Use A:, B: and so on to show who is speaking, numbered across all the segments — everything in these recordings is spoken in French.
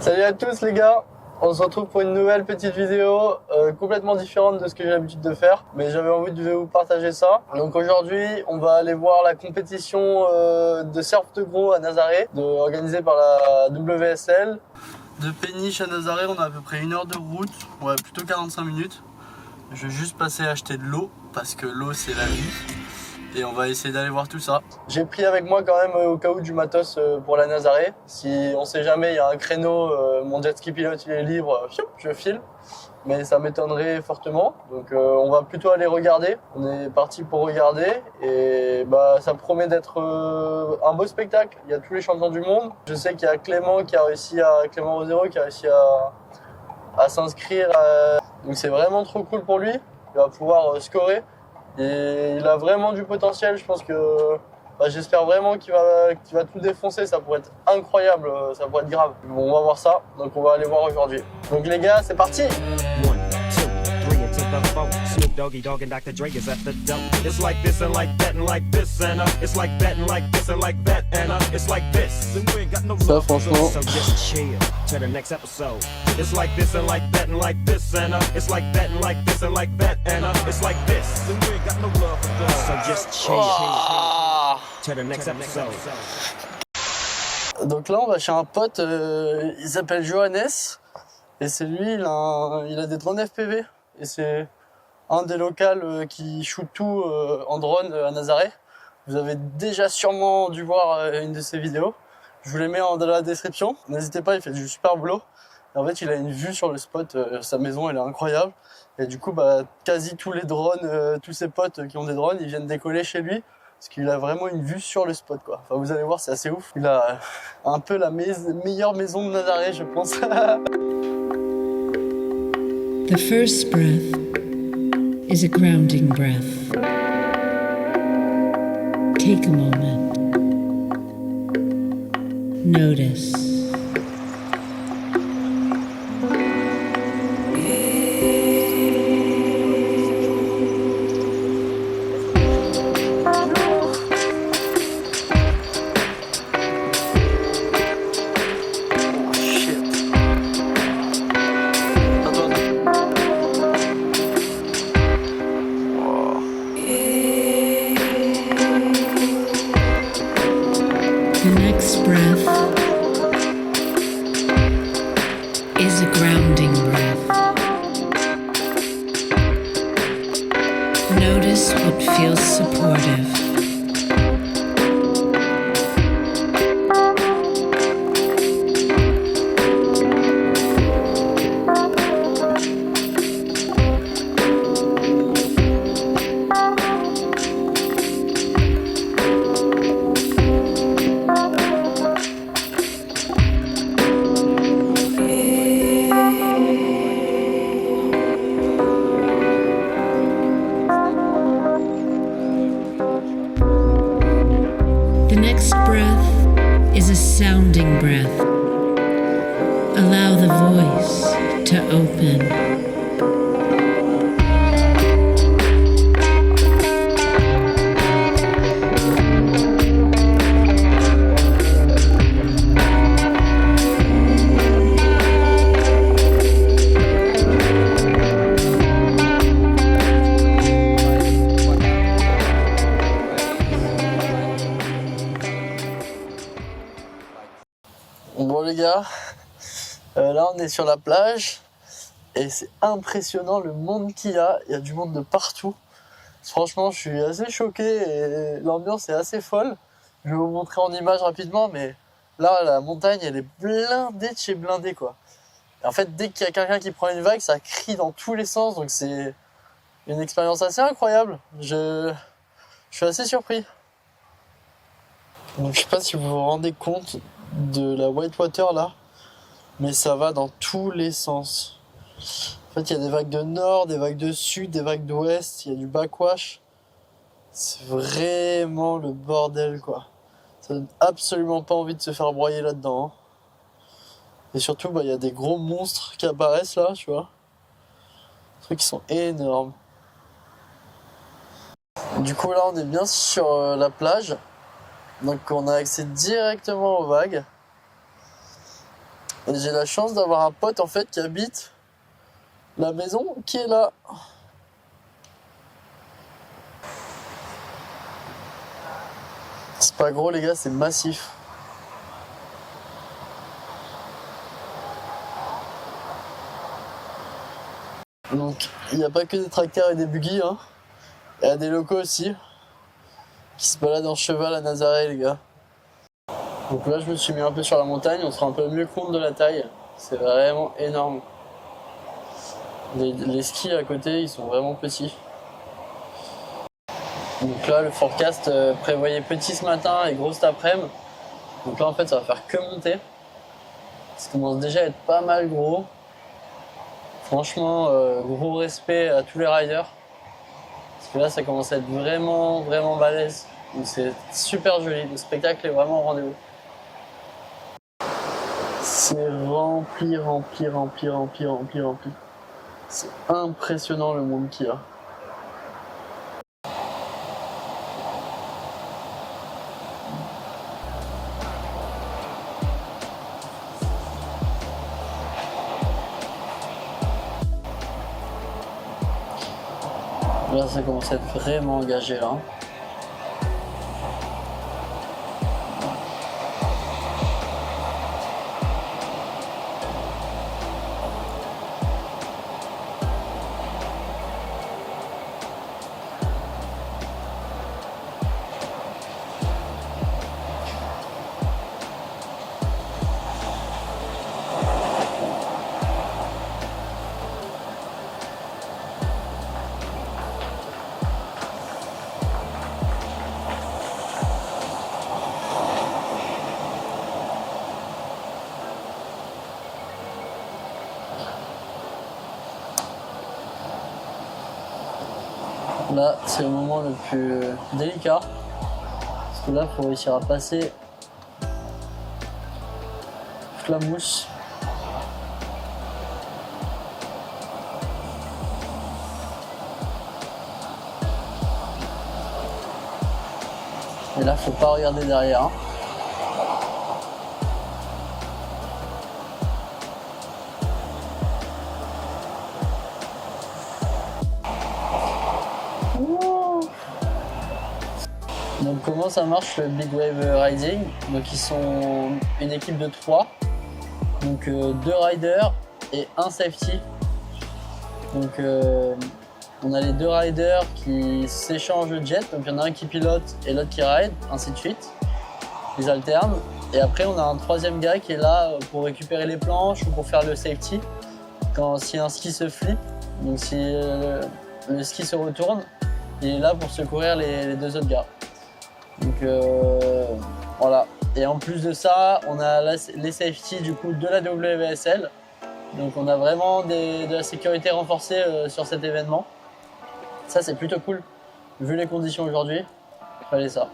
A: Salut à tous les gars, on se retrouve pour une nouvelle petite vidéo complètement différente de ce que j'ai l'habitude de faire, mais j'avais envie de vous partager ça. Donc aujourd'hui on va aller voir la compétition de surf de gros à Nazaré, organisée par la WSL. De Péniche à Nazaré on a à peu près 1 heure de route, ouais plutôt 45 minutes. Je vais juste passer acheter de l'eau, parce que l'eau c'est la vie. Et on va essayer d'aller voir tout ça. J'ai pris avec moi quand même au cas où du matos pour la Nazaré. Si on sait jamais, il y a un créneau, mon jet ski pilote il est libre, je file. Mais ça m'étonnerait fortement. Donc on va plutôt aller regarder. On est parti pour regarder. Et bah ça promet d'être un beau spectacle. Il y a tous les champions du monde. Je sais qu'il y a Clément Clément Rosero qui a réussi à s'inscrire. Donc c'est vraiment trop cool pour lui. Il va pouvoir scorer. Et il a vraiment du potentiel, je pense que j'espère vraiment qu'il va tout défoncer, ça pourrait être incroyable, ça pourrait être grave. Bon, on va voir ça, donc on va aller voir aujourd'hui. Donc les gars, c'est parti! Snoop Doggy Dogg and Dr. Dre is at the dope. It's like this and like that and like this and it's like that and like this and like that and it's like this. And we ain't got no love, franchement. So just chill to the next episode. It's like this and like that and like this and it's like that and like this and like that and it's like this. And we ain't got no love for this. So just chill to the next episode. Donc là, on va chez un pote, il s'appelle Johannes et c'est lui, il a des drones FPV. Et c'est un des locals qui shoot tout en drone à Nazaré. Vous avez déjà sûrement dû voir une de ses vidéos. Je vous les mets dans la description. N'hésitez pas, il fait du super boulot. Et en fait, il a une vue sur le spot. Sa maison, elle est incroyable. Et du coup, quasi tous les drones, tous ses potes qui ont des drones, ils viennent décoller chez lui. Parce qu'il a vraiment une vue sur le spot, quoi. Enfin, vous allez voir, c'est assez ouf. Il a un peu la meilleure maison de Nazaré, je pense.
B: The first breath is a grounding breath. Take a moment. Notice. The next breath is a grounding breath. Notice what feels supportive. The next breath is a sounding breath. Allow the voice to open.
A: Bon les gars, là on est sur la plage et c'est impressionnant le monde qu'il y a. Il y a du monde de partout. Franchement, je suis assez choqué et l'ambiance est assez folle. Je vais vous montrer en image rapidement, mais là la montagne elle est blindée de chez blindée quoi. Et en fait, dès qu'il y a quelqu'un qui prend une vague, ça crie dans tous les sens, donc c'est une expérience assez incroyable. Je suis assez surpris. Donc je sais pas si vous vous rendez compte de la whitewater là, mais ça va dans tous les sens. En fait, il y a des vagues de nord, des vagues de sud, des vagues d'ouest, il y a du backwash. C'est vraiment le bordel quoi. Ça donne absolument pas envie de se faire broyer là-dedans. Et surtout, il y a des gros monstres qui apparaissent là, tu vois. Des trucs qui sont énormes. Du coup, là, on est bien sur la plage. Donc, on a accès directement aux vagues. Et j'ai la chance d'avoir un pote en fait qui habite la maison qui est là. C'est pas gros les gars, c'est massif. Donc il n'y a pas que des tracteurs et des buggy, hein. Il y a des locaux aussi qui se baladent en cheval à Nazaré les gars. Donc là je me suis mis un peu sur la montagne, on se rend un peu mieux compte de la taille. C'est vraiment énorme. Les skis à côté ils sont vraiment petits. Donc là le forecast prévoyait petit ce matin et gros cet après-midi. Donc là en fait ça va faire que monter. Ça commence déjà à être pas mal gros. Franchement gros respect à tous les riders. Parce que là ça commence à être vraiment balèze. Donc c'est super joli, le spectacle est vraiment au rendez-vous. C'est rempli. C'est impressionnant le monde qu'il y a. Là ça commence à être vraiment engagé là. Là, c'est le moment le plus délicat. Parce que là, il faut réussir à passer toute la mousse. Et là, faut pas regarder derrière. Donc comment ça marche le Big Wave Riding? Donc ils sont une équipe de 3, donc 2 riders et 1 safety. Donc on a les 2 riders qui s'échangent le jet, donc il y en a un qui pilote et l'autre qui ride, ainsi de suite. Ils alternent. Et après on a un 3e gars qui est là pour récupérer les planches ou pour faire le safety. Si un ski se flippe, donc si le ski se retourne, il est là pour secourir les 2 autres gars. Donc voilà. Et en plus de ça, on a les safety du coup de la WSL. Donc on a vraiment de la sécurité renforcée sur cet événement. Ça c'est plutôt cool. Vu les conditions aujourd'hui, il fallait ça.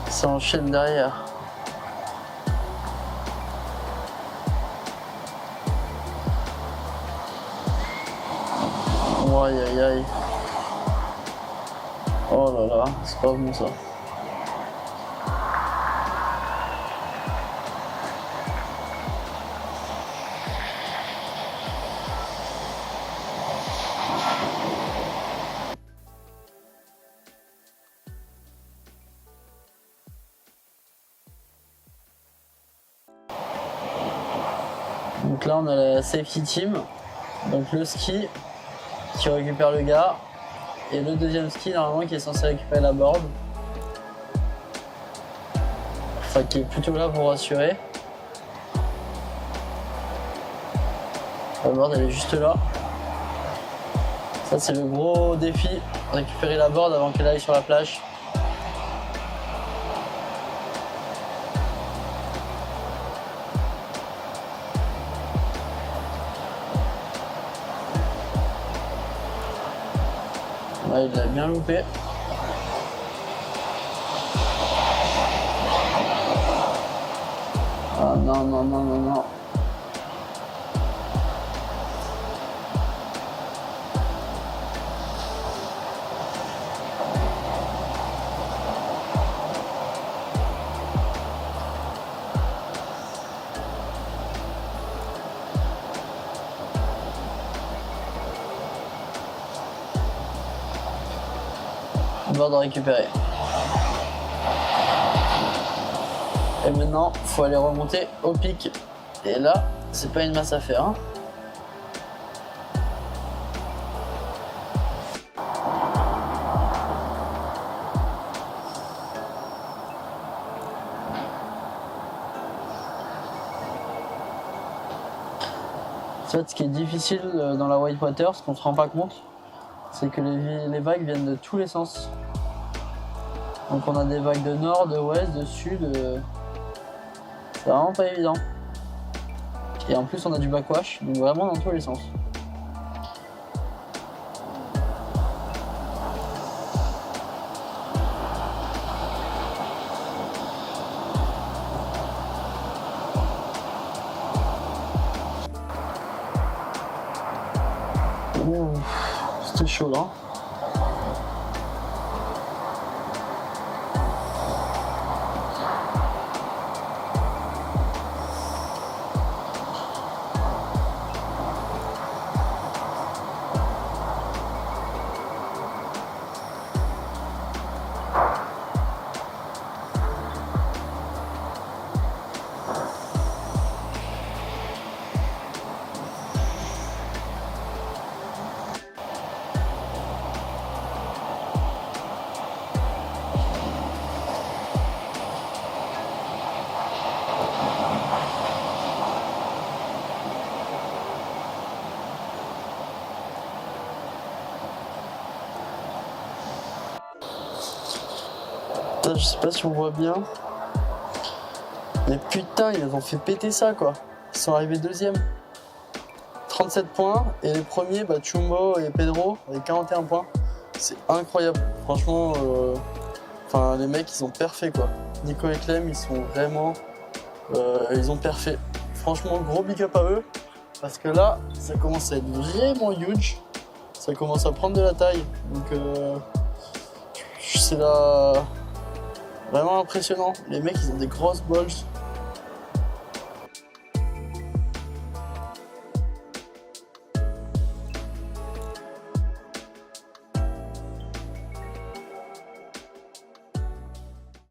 A: Ça enchaîne derrière. Oh, aïe aïe aïe. Oh là là, c'est pas bon ça. Donc là on a la safety team, donc le ski qui récupère le gars et le 2e ski normalement qui est censé récupérer la board. Enfin qui est plutôt là pour rassurer. La board elle est juste là. Ça c'est le gros défi, récupérer la board avant qu'elle aille sur la plage. Ouais, il l'a bien loupé. Ah non, non, non, non, non. De récupérer. Et maintenant, il faut aller remonter au pic. Et là, c'est pas une masse à faire. Hein. En fait, ce qui est difficile dans la whitewater, ce qu'on se rend pas compte, c'est que les vagues viennent de tous les sens. Donc on a des vagues de nord, de ouest, de sud. C'est vraiment pas évident. Et en plus on a du backwash, donc vraiment dans tous les sens. C'était chaud là. Putain, je sais pas si on voit bien. Mais putain, ils ont fait péter ça quoi. Ils sont arrivés deuxième. 37 points. Et les premiers, Chumbo et Pedro avec 41 points. C'est incroyable. Franchement, les mecs, ils ont parfait quoi. Nico et Clem, ils sont vraiment... ils ont parfait. Franchement, gros big up à eux. Parce que là, ça commence à être vraiment huge. Ça commence à prendre de la taille. Donc, c'est là... Vraiment impressionnant. Les mecs, ils ont des grosses balls.